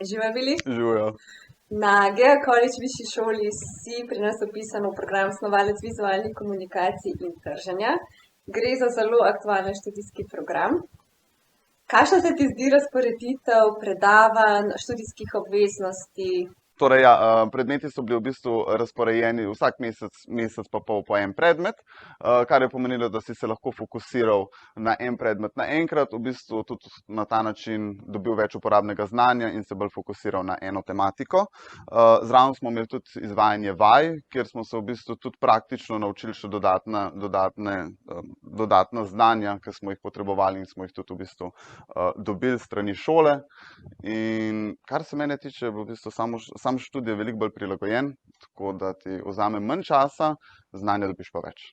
Živeli. Živijo. Na Geo College višji šoli si pri nas vpisan v program snovalec vizualnih komunikacij in trženja. Gre za zelo aktualen študijski program. Kakšna se ti zdi razporeditev predavanj, študijskih obveznosti? Torej, ja, predmeti so bili v bistvu razporejeni vsak mesec pa pol po en predmet, kar je pomenilo, da si se lahko fokusiral na en predmet naenkrat, v bistvu tudi na ta način dobil več uporabnega znanja in se bolj fokusiral na eno tematiko. Zraven smo imeli tudi izvajanje vaj, kjer smo se v bistvu tudi praktično naučili še dodatna znanja, ki smo jih potrebovali in smo jih tudi v bistvu dobili s strani šole. In kar se mene tiče, je v bistvu sam študij je veliko bolj prilagojen, tako da ti vzame manj časa, znanja dobiš pa več.